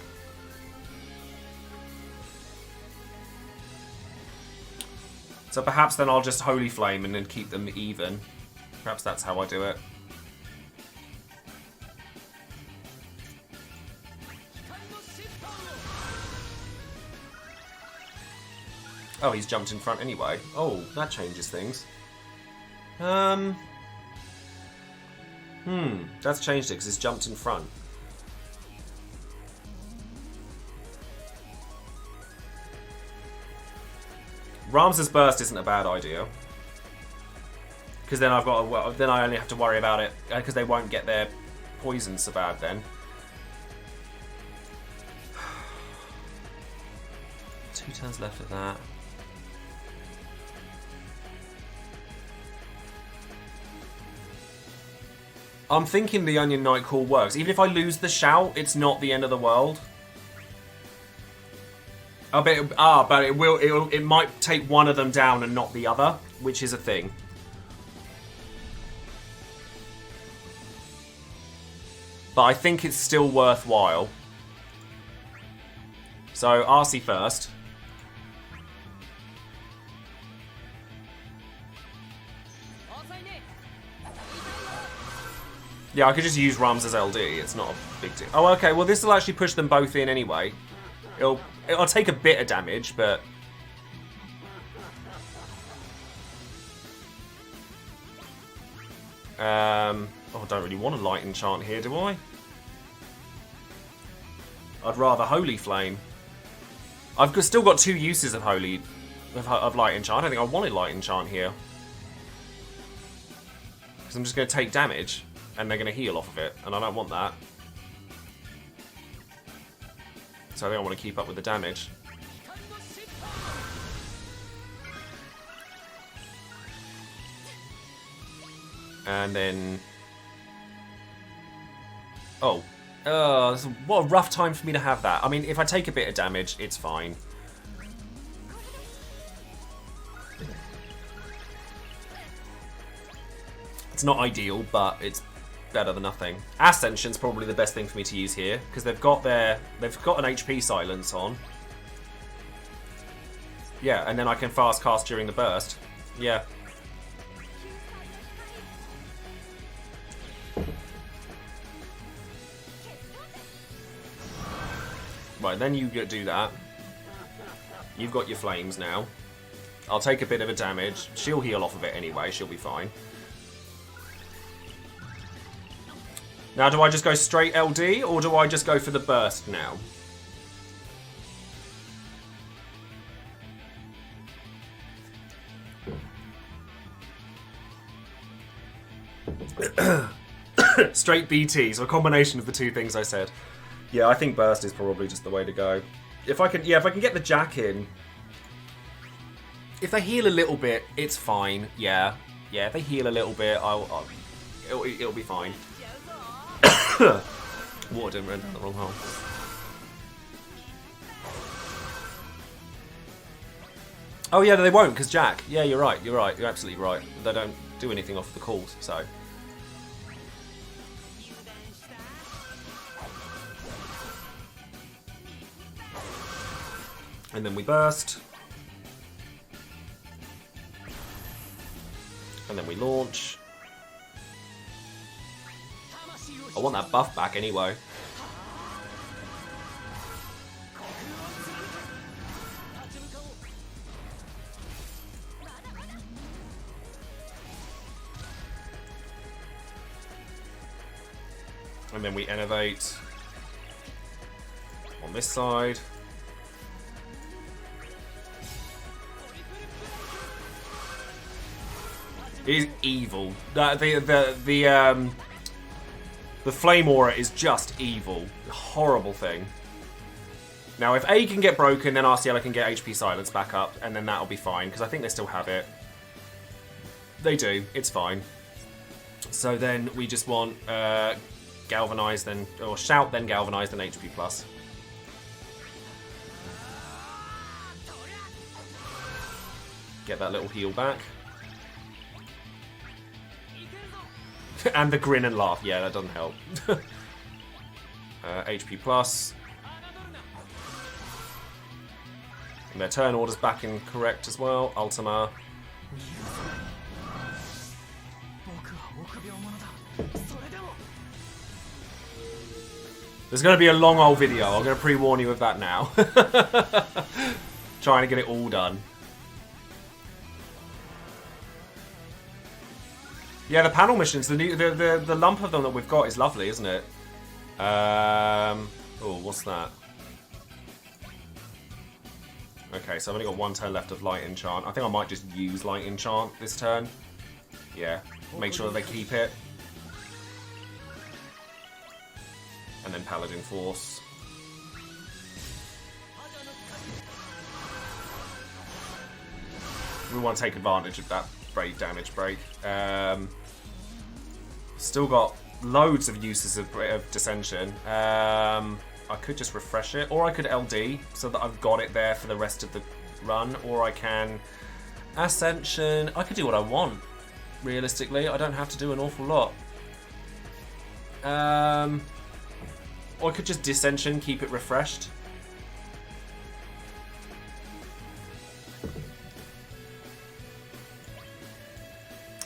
So perhaps then I'll just Holy Flame and then keep them even. Perhaps that's how I do it. Oh, he's jumped in front anyway. Oh, that changes things. That's changed it because it's jumped in front. Ramza's burst isn't a bad idea, because then then I only have to worry about it because they won't get their poison so bad then. 2 turns left of that. I'm thinking the Onion Knight call works. Even if I lose the shout, it's not the end of the world. But it might take one of them down and not the other, which is a thing. But I think it's still worthwhile. So RC first. Yeah, I could just use Ramza's LD. It's not a big deal. Oh, okay. Well, this will actually push them both in anyway. It'll take a bit of damage, but oh, I don't really want a light enchant here, do I? I'd rather Holy Flame. I've still got 2 uses of light enchant. I don't think I wanted light enchant here, because I'm just going to take damage. And they're going to heal off of it, and I don't want that. So I think I want to keep up with the damage. And then... Oh. What a rough time for me to have that. I mean, if I take a bit of damage, it's fine. It's not ideal, but it's better than nothing. Ascension's probably the best thing for me to use here, because they've got an HP silence on. Yeah, and then I can fast cast during the burst. Yeah. Right, then you do that. You've got your flames now. I'll take a bit of a damage. She'll heal off of it anyway, she'll be fine. Now, do I just go straight LD, or do I just go for the burst now? Straight BT, so a combination of the 2 things I said. Yeah, I think burst is probably just the way to go. If I can get the Jack in. If they heal a little bit, it's fine. Yeah, if they heal a little bit, it'll be fine. Water didn't run down the wrong hole. Oh yeah, they won't, because Jack. Yeah, you're right. You're absolutely right. They don't do anything off the calls, so. And then we burst. And then we launch. I want that buff back anyway. And then we innovate on this side. It is evil. The flame aura is just evil. Horrible thing. Now, if A can get broken, then Arciela can get HP silence back up, and then that'll be fine, because I think they still have it. They do. It's fine. So then we just want Galvanize, then, or Shout, then Galvanize, then HP plus. Get that little heal back. And the grin and laugh. Yeah, that doesn't help. HP plus. And their turn order's back in correct as well. Ultima. There's going to be a long old video. I'm going to pre-warn you of that now. Trying to get it all done. Yeah, the panel missions, the lump of them that we've got is lovely, isn't it? Oh, what's that? Okay, so I've only got one turn left of Light Enchant. I think I might just use Light Enchant this turn. Yeah, make sure that they keep it. And then Paladin Force. We want to take advantage of that Brave damage break. Still got loads of uses of Dissension. I could just refresh it, or I could LD so that I've got it there for the rest of the run, or I can Ascension. I could do what I want, realistically. I don't have to do an awful lot. Or I could just Dissension, keep it refreshed.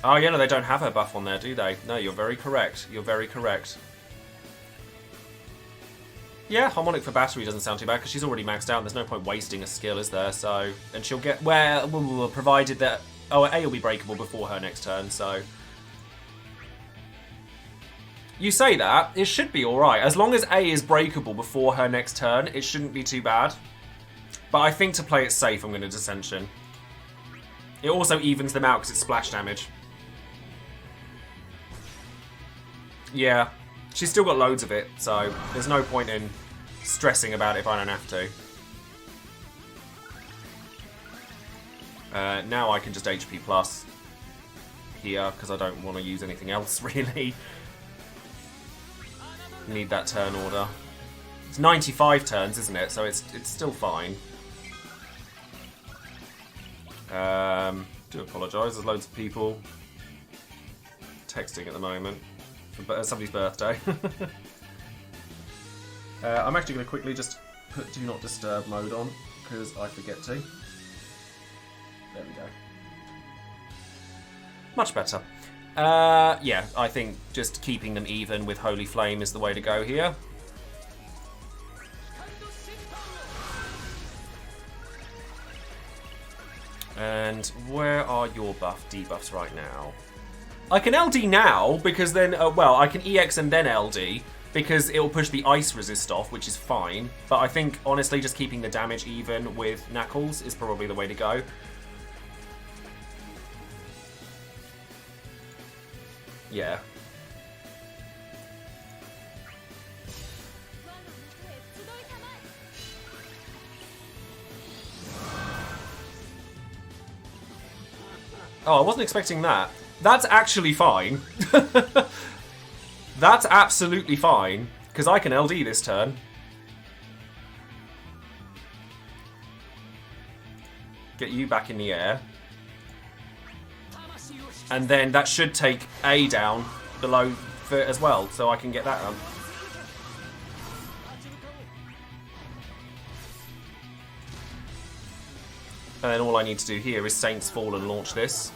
Oh, yeah, no, they don't have her buff on there, do they? No, you're very correct. You're very correct. Yeah, Harmonic for Battery doesn't sound too bad, because she's already maxed out, and there's no point wasting a skill, is there? So, and she'll get... Well, provided that... Oh, A will be breakable before her next turn, so... You say that, it should be alright. As long as A is breakable before her next turn, it shouldn't be too bad. But I think to play it safe, I'm going to Dissension. It also evens them out, because it's splash damage. Yeah, she's still got loads of it, so there's no point in stressing about it if I don't have to. Now I can just HP plus here, because I don't want to use anything else, really. Need that turn order. It's 95 turns, isn't it? So it's still fine. Do apologise, there's loads of people texting at the moment. Somebody's birthday. I'm actually going to quickly just put Do Not Disturb mode on, because I forget to. There we go. Much better. Yeah, I think just keeping them even with Holy Flame is the way to go here. And where are your debuffs right now? I can LD now, because then, well, I can EX and then LD, because it will push the ice resist off, which is fine. But I think, honestly, just keeping the damage even with Knuckles is probably the way to go. Yeah. Oh, I wasn't expecting that. That's actually fine. That's absolutely fine, because I can LD this turn. Get you back in the air. And then that should take A down below as well, so I can get that done. And then all I need to do here is Saints Fall and launch this.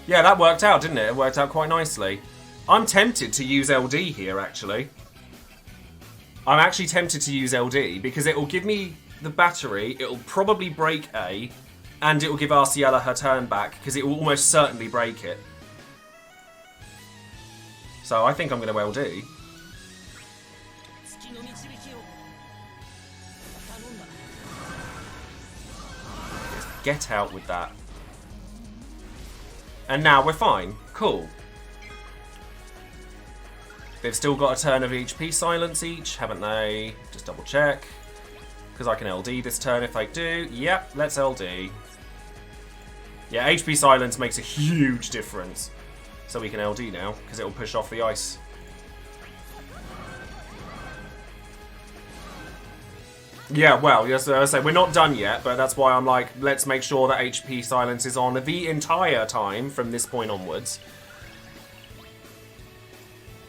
Yeah, that worked out, didn't it? It worked out quite nicely. I'm tempted to use LD here, actually. I'm actually tempted to use LD because it will give me the battery, it will probably break A, and it will give Arciela her turn back because it will almost certainly break it. So I think I'm going to LD. Just get out with that. And now we're fine. Cool. They've still got a turn of HP silence each, haven't they? Just double check. Because I can LD this turn if I do. Yep, let's LD. Yeah, HP silence makes a huge difference. So we can LD now, because it will push off the ice. Yeah, well, yes, I say we're not done yet, but that's why I'm like, let's make sure that HP silence is on the entire time from this point onwards.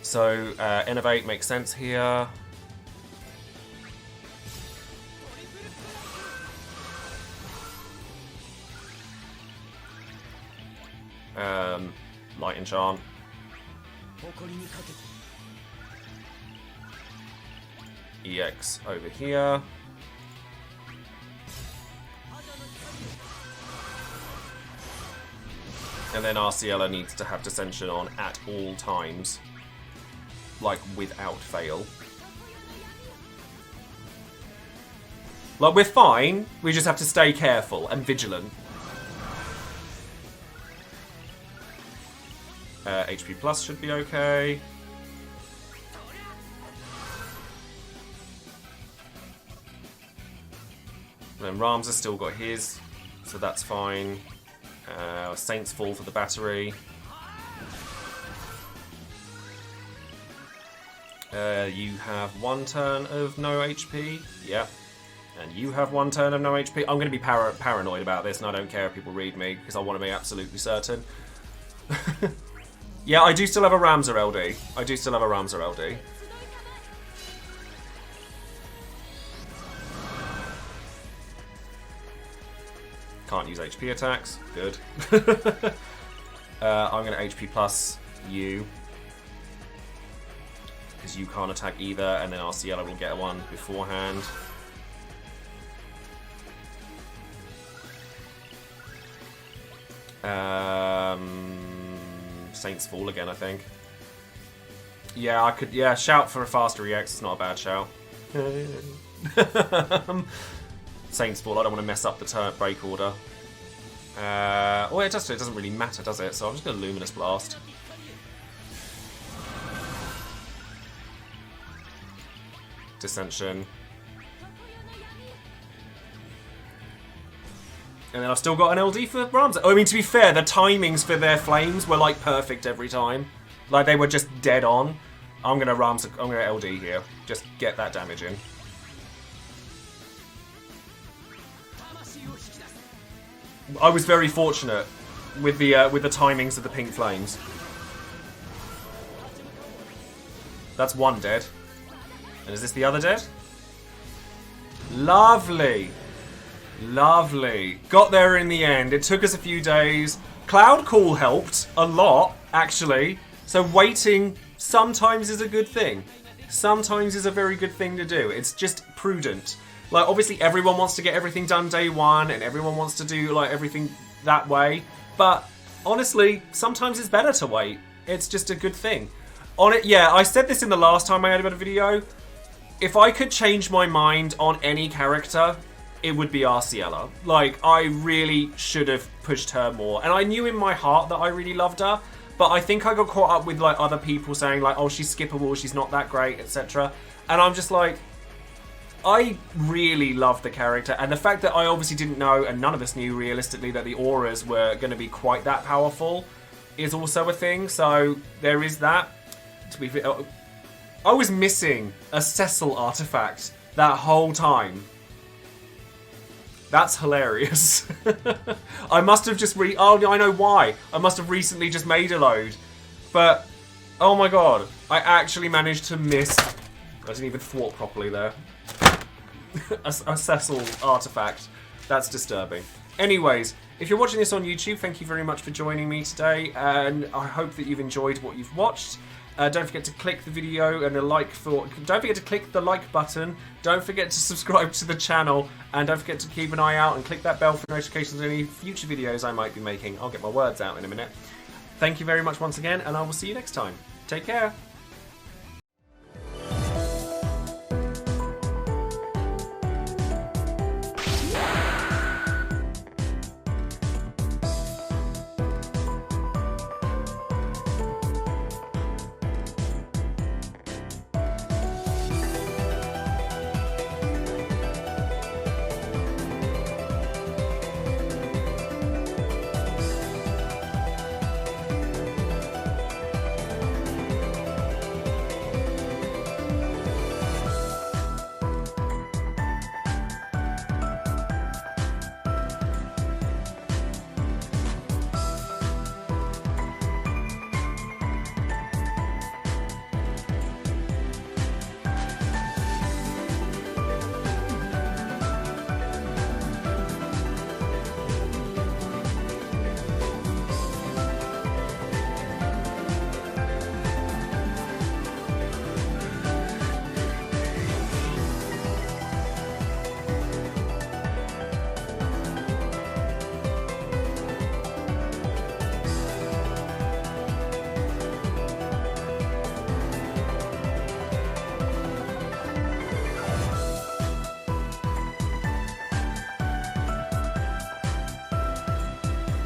So, Innovate makes sense here. Light Enchant. EX over here. And then Arciela needs to have Dissension on at all times. Like, without fail. Like, we're fine. We just have to stay careful and vigilant. HP plus should be okay. And then Rams has still got his, so that's fine. Saints Fall for the battery. You have one turn of no HP. Yep. And you have one turn of no HP. I'm going to be paranoid about this, and I don't care if people read me, because I want to be absolutely certain. Yeah, I do still have a Ramser LD. I do still have a Ramser LD. Can't use HP attacks. Good. I'm going to HP plus you. Because you can't attack either, and then Arciela will get one beforehand. Saints Fall again, I think. Yeah, I could. Yeah, shout for a faster EX. It's not a bad shout. Saints Fall. I don't want to mess up the turn break order. Well, it doesn't really matter, does it? So I'm just going to Luminous Blast. Dissension. And then I've still got an LD for Rams. Oh, I mean, to be fair, the timings for their flames were like perfect every time. Like they were just dead on. I'm gonna LD here. Just get that damage in. I was very fortunate with the timings of the pink flames. That's one dead. And is this the other dead? Lovely. Lovely. Got there in the end. It took us a few days. Cloud Call helped a lot, actually. So waiting sometimes is a good thing. Sometimes is a very good thing to do. It's just prudent. Like, obviously everyone wants to get everything done day one, and everyone wants to do, like, everything that way. But, honestly, sometimes it's better to wait. It's just a good thing. Yeah, I said this in the last time I had a video. If I could change my mind on any character, it would be Arciela. Like, I really should have pushed her more. And I knew in my heart that I really loved her, but I think I got caught up with, like, other people saying, like, oh, she's skippable, she's not that great, etc. And I'm just like, I really love the character. And the fact that I obviously didn't know, and none of us knew realistically, that the auras were going to be quite that powerful is also a thing. So there is that. To be fair, I was missing a Cecil artifact that whole time. That's hilarious. I must have just oh, I know why. I must have recently just made a load. But Oh my god. I actually managed to miss. I didn't even thwart properly there. a Cecil artifact. That's disturbing. Anyways, if you're watching this on YouTube, thank you very much for joining me today, and I hope that you've enjoyed what you've watched. Don't forget to click the video and don't forget to click the like button. Don't forget to subscribe to the channel, and don't forget to keep an eye out and click that bell for notifications of any future videos I might be making. I'll get my words out in a minute. Thank you very much once again, and I will see you next time. Take care.